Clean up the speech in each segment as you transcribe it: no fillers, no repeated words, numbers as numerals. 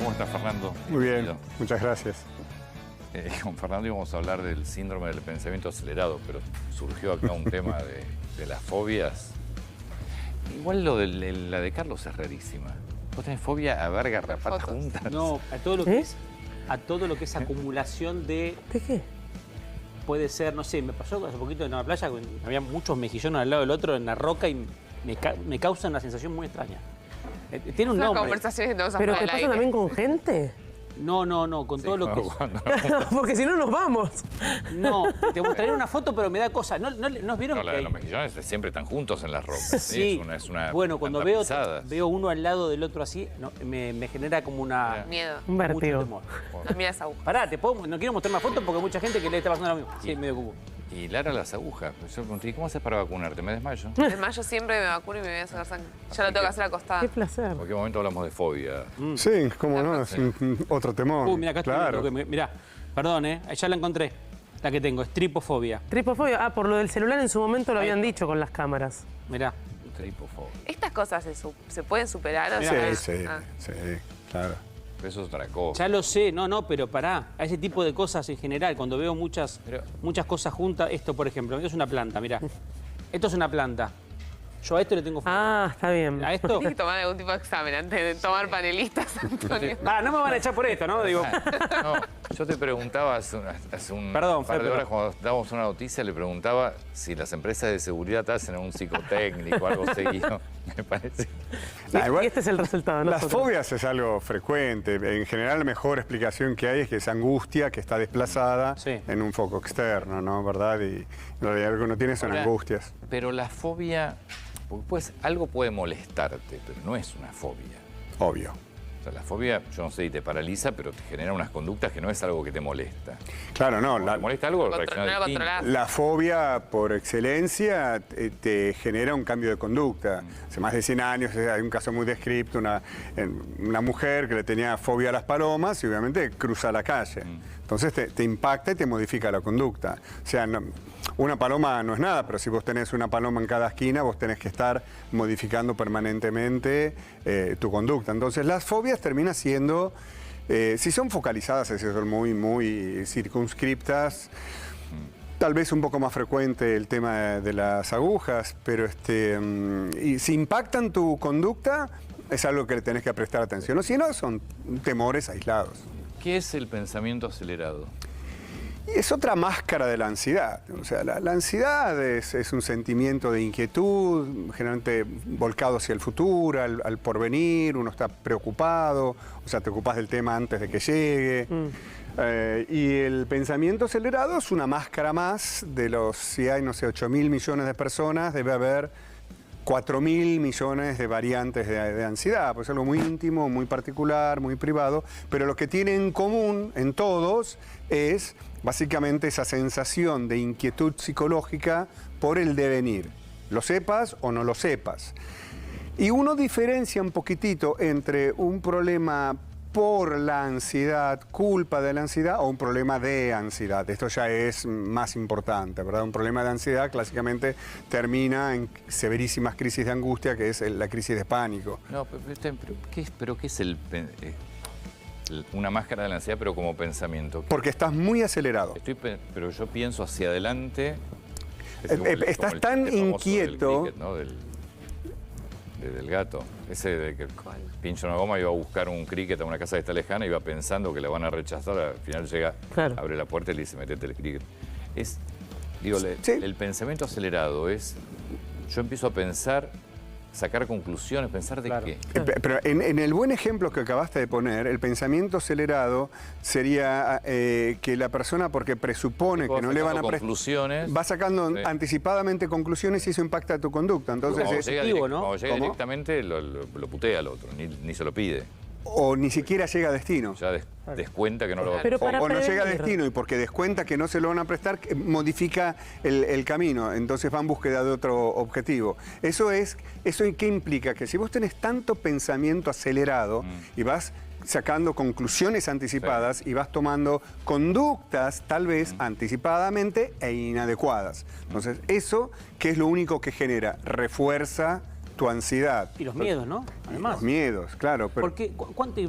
¿Cómo está Fernando? Muy bien, Bienvenido. muchas gracias. Con Fernando íbamos a hablar del síndrome del pensamiento acelerado, pero surgió acá un tema de las fobias. Igual la de Carlos es rarísima. ¿Vos tenés fobia a ver garrapatas juntas? No, a todo lo que es, a todo lo que es acumulación de... ¿De qué? Puede ser, no sé, me pasó hace poquito en una playa, había muchos mejillones al lado del otro en la roca y me causa una sensación muy extraña. Tiene un Una nombre. conversación que tenemos ¿Pero afuera te del pasa aire. también con gente? No, con todo lo que... Porque si no nos vamos. No, te mostraré una foto, pero me da cosa. ¿No vieron No, la que de los mejillones siempre están juntos en las rocas. Sí, Es una bueno, cuando están veo tapizadas. uno al lado del otro así, me genera como una... Miedo. Un mucho vértigo. temor. A mí esa aguja. Pará, no quiero mostrar más fotos porque hay mucha gente que le está pasando lo mismo. Sí, medio cubo. Y Lara las agujas. Yo pregunté, ¿y cómo haces para vacunarte? ¿Me desmayo? En mayo siempre me vacuno y me voy a sacar sangre. Ya lo tengo que hacer acostada. Qué placer. ¿En qué momento hablamos de fobia? Sí, cómo no, es otro temor. Mirá, acá claro. estoy. Mirá, perdón, ya la encontré. La que tengo, es tripofobia. Tripofobia. Ah, por lo del celular en su momento lo habían dicho con las cámaras. Mirá. Tripofobia. ¿Estas cosas se pueden superar? Sí, sea, sí, ah. sí, claro. Eso es otra cosa. Ya lo sé, no, pero pará. A ese tipo de cosas en general, cuando veo muchas cosas juntas, esto por ejemplo, esto es una planta, mirá. Esto es una planta. Yo a esto le tengo fobia. Ah, está bien. A esto... Tienes que tomar algún tipo de examen antes de tomar panelistas, Antonio. no me van a echar por esto, ¿no? Digo, No, yo te preguntaba hace un Perdón, par de Fede, horas cuando dábamos una noticia, le preguntaba si las empresas de seguridad hacen un psicotécnico, algo seguido, me parece. Nah, igual, Y este es el resultado. las nosotros. fobias es algo frecuente. En general, la mejor explicación que hay es que es angustia que está desplazada Sí. en un foco externo, ¿no? ¿Verdad? Y en realidad lo que uno tiene son Ahora, angustias. Pero la fobia, porque pues, algo puede molestarte, pero no es una fobia. Obvio. O sea, la fobia, yo no sé, y te paraliza, pero te genera unas conductas que no es algo que te molesta. Claro, no. Cuando te molesta algo, No reacciona lo distinto. controlás. La fobia, por excelencia, te genera un cambio de conducta. Hace más de 100 años hay un caso muy descripto, una mujer que le tenía fobia a las palomas y obviamente cruza la calle. Entonces te impacta y te modifica la conducta. O sea, una paloma no es nada, pero si vos tenés una paloma en cada esquina, vos tenés que estar modificando permanentemente tu conducta. Entonces las fobias terminan siendo, si son focalizadas, si son muy circunscriptas, tal vez un poco más frecuente el tema de las agujas, pero y si impactan tu conducta, es algo que le tenés que prestar atención. O si no, son temores aislados. ¿Qué es el pensamiento acelerado? Y es otra máscara de la ansiedad. O sea, la ansiedad es un sentimiento de inquietud, generalmente volcado hacia el futuro, al porvenir, uno está preocupado, o sea, te ocupás del tema antes de que llegue. Y el pensamiento acelerado es una máscara más de los, si hay, no sé, 8.000 millones de personas, debe haber 4.000 millones de variantes de ansiedad, pues es algo muy íntimo, muy particular, muy privado, pero lo que tiene en común en todos es básicamente esa sensación de inquietud psicológica por el devenir, lo sepas o no lo sepas. Y uno diferencia un poquitito entre un problema por la ansiedad, culpa de la ansiedad, o un problema de ansiedad. Esto ya es más importante, ¿verdad? Un problema de ansiedad clásicamente termina en severísimas crisis de angustia, que es la crisis de pánico. No, pero ¿qué es una máscara de la ansiedad, pero como pensamiento? Porque estás muy acelerado. Pero yo pienso hacia adelante. Estás tan chiste famoso inquieto. Del cricket, ¿no? Del gato. Ese de que pincha una goma y va a buscar un cricket a una casa que está lejana y va pensando que la van a rechazar. Al final llega, Claro. abre la puerta y le dice, metete el cricket. Sí. El pensamiento acelerado es, yo empiezo a pensar, sacar conclusiones, pensar de Claro. qué. Pero en el buen ejemplo que acabaste de poner, el pensamiento acelerado sería que la persona, porque presupone que no le van a conclusiones. va sacando Sí. anticipadamente conclusiones y eso impacta tu conducta. Entonces, Cuando llega, ¿no? cuando llega ¿Cómo? directamente lo putea al otro, ni se lo pide. o ni siquiera llega a destino. Ya descuenta que no lo va a Pero O, para o no llega a prevenir. destino y porque descuenta que no se lo van a prestar, modifica el camino, entonces va en búsqueda de otro objetivo. ¿Eso qué implica? Que si vos tenés tanto pensamiento acelerado y vas sacando conclusiones anticipadas y vas tomando conductas tal vez anticipadamente e inadecuadas. Entonces, eso, ¿qué es lo único que genera? Refuerza tu ansiedad. Y los miedos, ¿no? Además. Los miedos, claro. Pero Porque,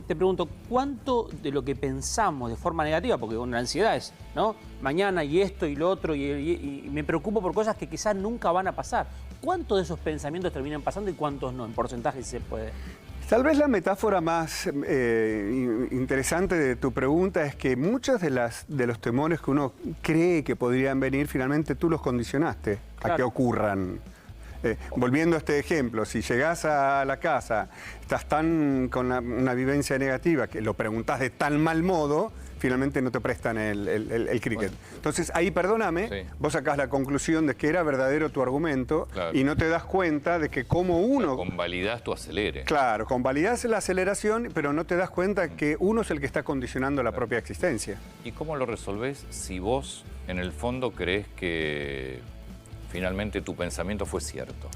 te pregunto, ¿cuánto de lo que pensamos de forma negativa, porque la ansiedad es, ¿no? Mañana y esto y lo otro, y me preocupo por cosas que quizás nunca van a pasar. ¿Cuántos de esos pensamientos terminan pasando y cuántos no? En porcentaje, si se puede. tal vez la metáfora más interesante de tu pregunta es que muchos de los temores que uno cree que podrían venir, finalmente tú los condicionaste a Claro. que ocurran. Volviendo a este ejemplo, si llegás a la casa, estás tan con una vivencia negativa que lo preguntás de tan mal modo, finalmente no te prestan el cricket. Bueno. Entonces ahí, perdóname, Sí. vos sacás la conclusión de que era verdadero tu argumento, Claro. y no te das cuenta de que como uno... Convalidás tu acelere. Claro, convalidás la aceleración, pero no te das cuenta que uno es el que está condicionando la propia existencia. ¿Y cómo lo resolvés si vos, en el fondo, crees que finalmente tu pensamiento fue cierto?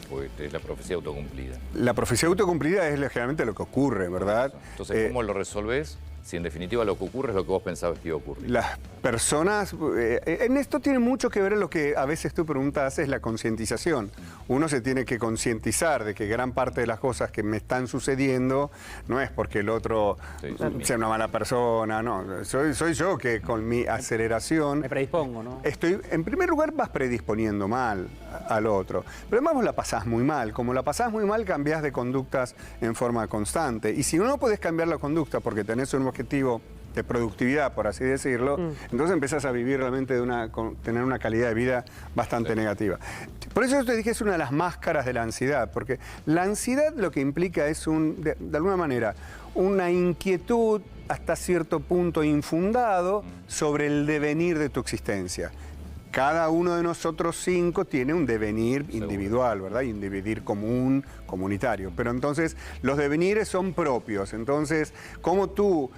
Porque es la profecía autocumplida. La profecía autocumplida es generalmente lo que ocurre, ¿verdad? Entonces, ¿cómo lo resolvés si en definitiva lo que ocurre es lo que vos pensabas que iba a ocurrir? Las personas, en esto tiene mucho que ver en lo que a veces tu pregunta hace, es la concientización. Uno se tiene que concientizar de que gran parte de las cosas que me están sucediendo no es porque el otro Sí, sea una mala persona, no. Soy yo que con mi aceleración Me predispongo, ¿no? estoy, en primer lugar, vas predisponiendo mal al otro. Pero además vos la pasás muy mal. Como la pasás muy mal, cambiás de conductas en forma constante. Y si no podés cambiar la conducta porque tenés un objetivo de productividad, por así decirlo, entonces empezás a vivir realmente tener una calidad de vida bastante negativa. Por eso yo te dije, es una de las máscaras de la ansiedad, porque la ansiedad lo que implica es, de alguna manera, una inquietud hasta cierto punto infundado sobre el devenir de tu existencia. Cada uno de nosotros 5 tiene un devenir individual, ¿verdad? Y un devenir común, comunitario. Pero entonces los devenires son propios. Entonces, cómo tú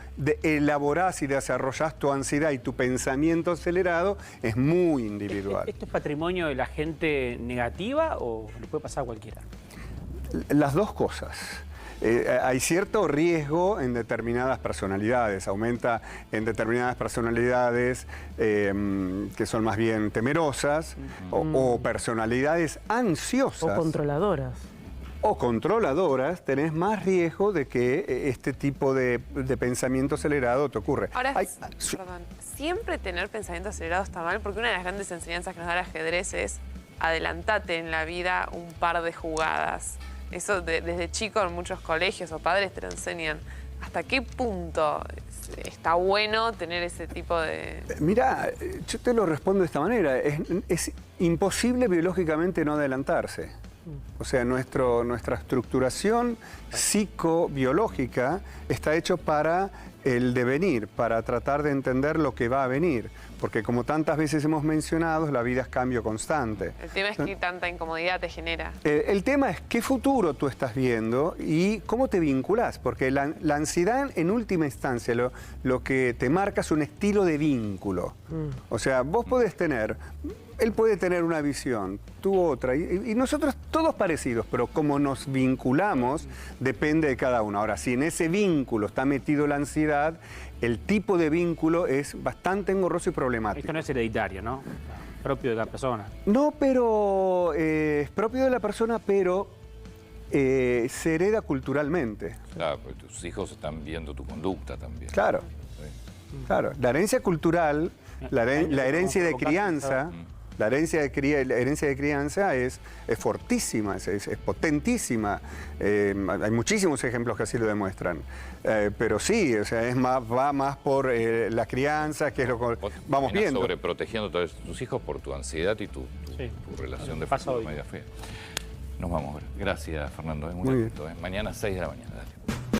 elaborás y desarrollás tu ansiedad y tu pensamiento acelerado es muy individual. ¿Esto es patrimonio de la gente negativa o le puede pasar a cualquiera? Las dos cosas. Hay cierto riesgo en determinadas personalidades, aumenta en determinadas personalidades que son más bien temerosas o personalidades ansiosas. O controladoras. O controladoras, tenés más riesgo de que este tipo de pensamiento acelerado te ocurre. Ahora, Sí. perdón, siempre tener pensamiento acelerado está mal, porque una de las grandes enseñanzas que nos da el ajedrez es adelantate en la vida un par de jugadas. Eso desde chico en muchos colegios o padres te lo enseñan. ¿Hasta qué punto está bueno tener ese tipo de...? Mirá, yo te lo respondo de esta manera. Es imposible biológicamente no adelantarse. O sea, nuestra estructuración psicobiológica está hecho para el devenir, para tratar de entender lo que va a venir. Porque como tantas veces hemos mencionado, la vida es cambio constante. El tema es que tanta incomodidad te genera. El tema es qué futuro tú estás viendo y cómo te vinculás, porque la ansiedad en última instancia lo que te marca es un estilo de vínculo. O sea, vos podés tener, él puede tener una visión, tú otra, y nosotros todos parecidos, pero como nos vinculamos depende de cada uno. Ahora, si en ese vínculo está metido la ansiedad, el tipo de vínculo es bastante engorroso y problemático. Esto no es hereditario, ¿no? Propio de la persona. No, pero es propio de la persona, pero se hereda culturalmente. Claro, porque tus hijos están viendo tu conducta también. Claro, Sí. claro. La herencia cultural, la herencia de crianza, la herencia de crianza es fortísima, es potentísima. Hay muchísimos ejemplos que así lo demuestran. Pero sí, o sea, va más por la crianza, que es lo que Vos vamos terminás viendo. sobreprotegiendo a tus hijos por tu ansiedad y tu Sí. relación de Pasa futuro hoy. media fea. Nos vamos. Gracias, Fernando. Muy Muy bien. atento. Mañana 6 de la mañana. Dale.